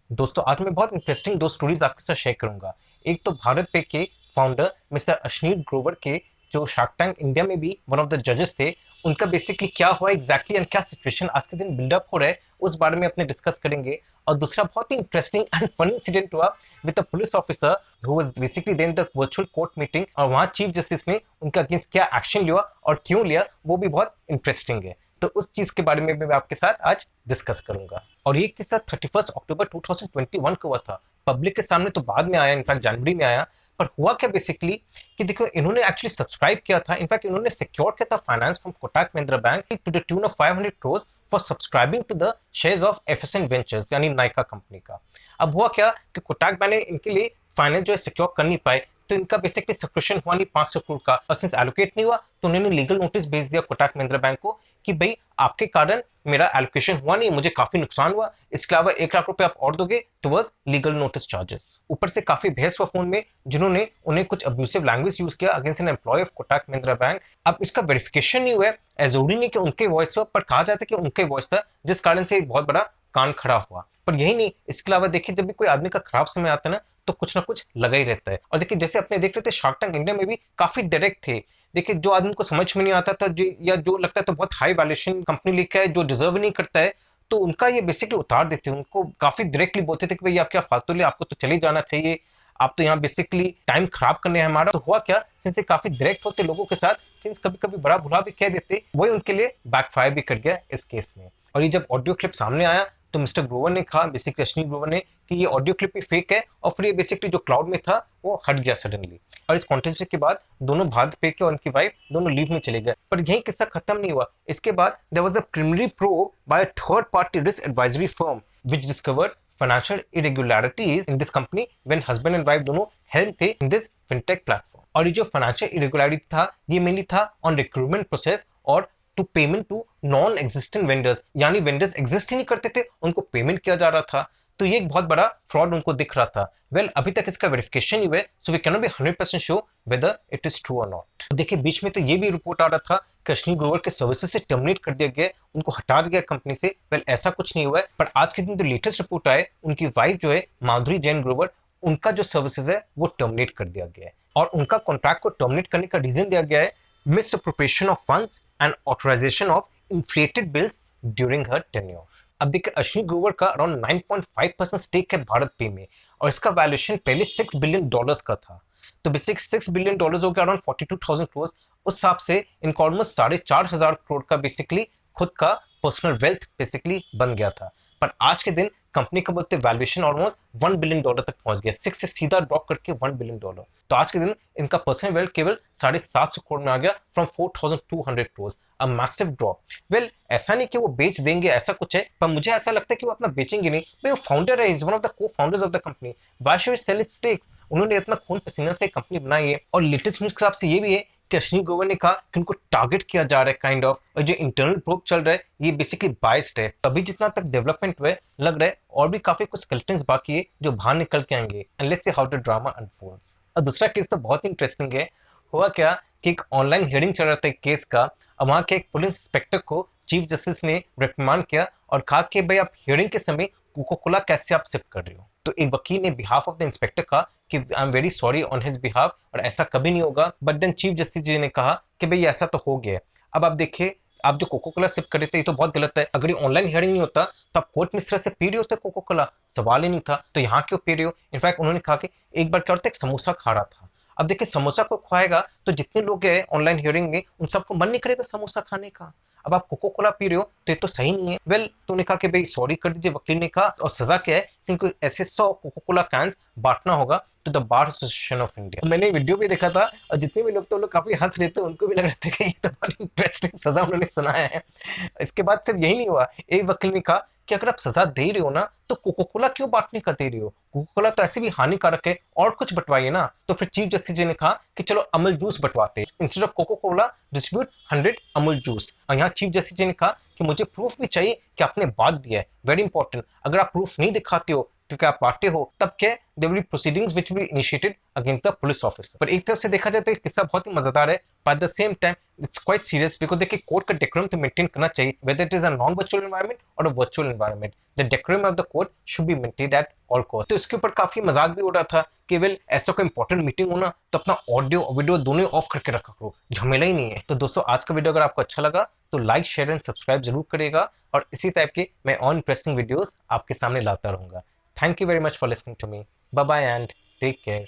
दोस्तों आज मैं बहुत इंटरेस्टिंग दो स्टोरीज आपके साथ शेयर करूंगा। एक तो भारत पे के फाउंडर मिस्टर अश्नीर ग्रोवर के, जो शार्क टैंक इंडिया में भी वन ऑफ द जजेस थे, उनका बेसिकली क्या हुआ एग्जैक्टली एंड क्या सिचुएशन आज के दिन बिल्डअप हो रहा है उस बारे में अपने डिस्कस करेंगे। और दूसरा बहुत ही इंटरेस्टिंग एंड फनी इंसिडेंट हुआ with a police officer who was basically then the virtual court meeting, और वहां चीफ जस्टिस ने उनके अगेंस्ट क्या एक्शन लिया और क्यों लिया वो भी बहुत इंटरेस्टिंग है। तो उस चीज के बारे में भी मैं आपके साथ आज डिस्कस करूंगा। और ये किस्सा 31 अक्टूबर 2021 को हुआ था। पब्लिक के सामने तो बाद में आया, इनफैक्ट जनवरी में आया। पर हुआ क्या बेसिकली कि देखो, इन्होंने एक्चुअली सब्सक्राइब किया था, इनफैक्ट इन्होंने सिक्योर किया था finance from Kotak Mahindra bank to the tune of 500 crore for subscribing to the shares of FSN ventures यानी नाइका कंपनी का। अब हुआ क्या कि कोटक बैंक ने इनके लिए फाइनेंस जो है सिक्योर कर नहीं पाए, तो इनका बेसिकली सब्सक्रिप्शन हुआ नहीं 500 करोड़ का, और सिंस एलोकेट नहीं हुआ तो उन्होंने लीगल नोटिस भेज दिया कोटक महिंद्रा बैंक को कि भाई आपके कारण मेरा एलोकेशन हुआ नहीं, मुझे काफी नुकसान हुआ, इसके अलावा 1 लाख रुपए आप और दोगे टुवर्ड्स लीगल नोटिस चार्जेस। ऊपर से काफी बहस हुआ फोन में, जिन्होंने उन्हें कुछ अब्यूसिव लैंग्वेज यूज किया against an employee of Kotak Mahindra bank. अब इसका वेरिफिकेशन नहीं हुआ है, जरूरी नहीं कि उनके वॉइस हो, पर कहा जाता है कि उनके वॉइस था, जिस कारण से एक बहुत बड़ा कांड खड़ा हुआ। पर यही नहीं, इसके अलावा देखिए, जब भी कोई आदमी का खराब समय आता है ना, तो कुछ ना कुछ लगा ही रहता है। और देखिए, जैसे अपने देख रहे थे शार्क टैंक इंडिया में भी काफी डायरेक्ट थे। देखिए, जो आदमी को समझ में नहीं आता था, जो या जो लगता है तो बहुत हाई वैल्यूएशन कंपनी लिखा है, जो डिजर्व नहीं करता है, तो उनका ये बेसिकली उतार देते हैं, उनको काफी डायरेक्टली बोलते थे कि भाई आप क्या फालतू ले, आपको तो चले जाना चाहिए, आप तो यहाँ बेसिकली टाइम खराब करने हैं हमारा। तो हुआ क्या, सिंस काफी डायरेक्ट होते लोगों के साथ, सिंस कभी कभी बड़ा बुरा भी कह देते, वही उनके लिए बैकफायर भी कर गया इस केस में। और ये जब ऑडियो क्लिप सामने आया तो मिस्टर ग्रोवर ने कहा, बेसिकली अश्विनी ग्रोवर ने, कि ये ऑडियो क्लिप भी फेक है, और फिर ये बेसिकली जो क्लाउड में था वो हट गया सडनली। और इस कॉन्टेस्ट के बाद दोनों भारत पे के और उनकी वाइफ दोनों लीव में चले गए। पर यही किस्सा खत्म नहीं हुआ। इसके बाद there was a preliminary probe by a third party risk advisory firm which discovered financial irregularities in this company when husband and wife दोनों हेल्प थे इन दिस फिनटेक प्लेटफॉर्म। और ये जो फाइनेंशियल इरेगुलरिटी था, ये मेनली था on recruitment process और to payment to non existent vendors, यानी वेंडर्स एग्जिस्ट ही नहीं करते थे, उनको पेमेंट किया जा रहा था। तो ये एक बहुत बड़ा फ्रॉड उनको दिख रहा था। वेल, अभी तक इसका वेरिफिकेशन ही हुआ है, so we can not be 100% sure whether it is true और नॉट। देखिए, बीच में तो ये भी रिपोर्ट आ रहा था कि अश्विनी ग्रोवर के सर्विसेज से टर्मिनेट कर दिया गया, उनको हटा दिया कंपनी से। वेल, ऐसा कुछ नहीं हुआ है, पर आज के दिन जो लेटेस्ट रिपोर्ट आए, उनकी वाइफ जो है माधुरी जैन ग्रोवर, उनका जो सर्विसेज है वो टर्मिनेट कर दिया गया है। और उनका कॉन्ट्रैक्ट को टर्मिनेट करने का रीजन दिया गया है misappropriation of funds and authorization of inflated bills during her tenure। अब देखिए, अश्विनी ग्रोवर का अराउंड 9.5% स्टेक है भारत पे में, और इसका वैल्यूएशन पहले $6 बिलियन का था। तो बेसिक $6 बिलियन हो गया अराउंड 42,000 करोड़। उस हिसाब से इनको ऑलमोस्ट 4,500 करोड़ का बेसिकली खुद का पर्सनल वेल्थ बेसिकली बन गया था। पर आज के दिन कंपनी का बोलते वैल्यूएशन ऑलमोस्ट $1 बिलियन तक पहुंच गया, 6 से सीधा ड्रॉप करके $1 बिलियन। तो आज के दिन इनका पर्सनल वेल्थ केवल 750 करोड़ में आ गया from 4,200 crore, a massive drop. Well, ऐसा नहीं कि वो बेच देंगे, ऐसा कुछ है, पर मुझे ऐसा लगता है कि वो अपना बेचेंगे नहीं भाई। वो फाउंडर है, इज वन ऑफ द को founders of the company, why should sell it's stakes. उन्होंने इतना खून पसीना से कंपनी बनाई है। और लेटेस्ट न्यूज के हिसाब से ये भी है कि अश्विनी ग्रोवर ने कहा कि उनको टारगेट किया जा रहा है काइंड ऑफ, और जो इंटरनल प्रोब चल रहा है ये बेसिकली बाइस्ड है। अभी जितना तक डेवलपमेंट हुआ है, लग रहा है और भी काफी कुछ स्केलेटन्स बाकी है जो बाहर निकल के आएंगे, and let's see how the drama unfolds. और दूसरा केस तो बहुत इंटरेस्टिंग है। हुआ क्या कि एक ऑनलाइन हियरिंग चल रहा था एक केस का, और वहां के एक पुलिस इंस्पेक्टर को चीफ जस्टिस ने रिकमांड किया और कहा कि भाई आप हियरिंग के समय कोको कोला कैसे आप सिप कर रहे हो। तो एक वकील ने बिहाफ ऑफ द इंस्पेक्टर कहा कि I am very sorry on his behalf, और ऐसा कभी नहीं होगा। But then chief justice G ने कहा कि भाई ऐसा तो हो गया। अब आप देखिए, आप जो कोको कोला सिप कर रहे थे, ये तो बहुत गलत है। अगर ये ऑनलाइन हियरिंग नहीं होता तो आप कोर्ट में इस तरह से पी रहे होते कोको कोला, सवाल ही नहीं था। तो यहाँ क्यों पी रहे हो। इनफैक्ट उन्होंने कहा कि एक बार क्या होता है, एक समोसा खा रहा था। अब देखिए, समोसा को खाएगा तो जितने लोग गए ऑनलाइन हियरिंग में, उन सबको मन नहीं करेगा समोसा खाने का। अब आप कोको कोला पी रहे हो तो ये तो सही नहीं है। वेल, तो उन्होंने कहा कि भाई सॉरी कर दीजिए, वकील ने कहा। और सजा क्या है, क्योंकि ऐसे 100 कोको कोला कैंस बांटना होगा to the bar association of India. मैंने वीडियो भी देखा था, और जितने भी लोग थे लोग काफी हंस रहे थे, उनको भी लग रहा था कि ये तो बहुत इंटरेस्टिंग सजा उन्होंने सुनाया है। इसके बाद सिर्फ यही नहीं हुआ, एक वकील ने कहा कि अगर आप सजा दे रहे हो ना, तो कोको कोला क्यों बांटने का दे रहे हो, कोको कोला तो ऐसे भी हानिकारक है, और कुछ बंटवाइए ना। तो फिर चीफ जस्टिस जी ने कहा कि चलो अमूल जूस बंटवाते हैं, instead of Coca Cola distribute 100 Amul juice. और यहाँ चीफ जस्टिस जी ने कहा कि मुझे प्रूफ भी चाहिए कि आपने बात दिया है, वेरी इंपॉर्टेंट। अगर आप प्रूफ नहीं दिखाते हो तो क्या आप पार्टी हो, तब क्या there will be proceedings which will be initiated against the police officer. पर एक तरफ से देखा जाए तो ये किस्सा बहुत ही मजेदार है, but at the same time it's quite serious, because देखिए कोर्ट का डेकोरम तो मेंटेन करना चाहिए, whether it is a non virtual environment और a virtual environment. The decorum of the court should be maintained at all cost. तो इसके ऊपर काफी मजाक भी हो रहा था कि वेल ऐसा कोई इंपॉर्टेंट मीटिंग हो ना तो अपना ऑडियो और वीडियो दोनों ऑफ करके रखा करो, झमेला ही नहीं है। तो दोस्तों आज का वीडियो अगर आपको अच्छा लगा तो लाइक शेयर एंड सब्सक्राइब जरूर करिएगा, और इसी टाइप के मैं और इंटरेस्टिंग वीडियोस आपके सामने लाता रहूंगा। Thank you very much for listening to me. Bye bye and take care.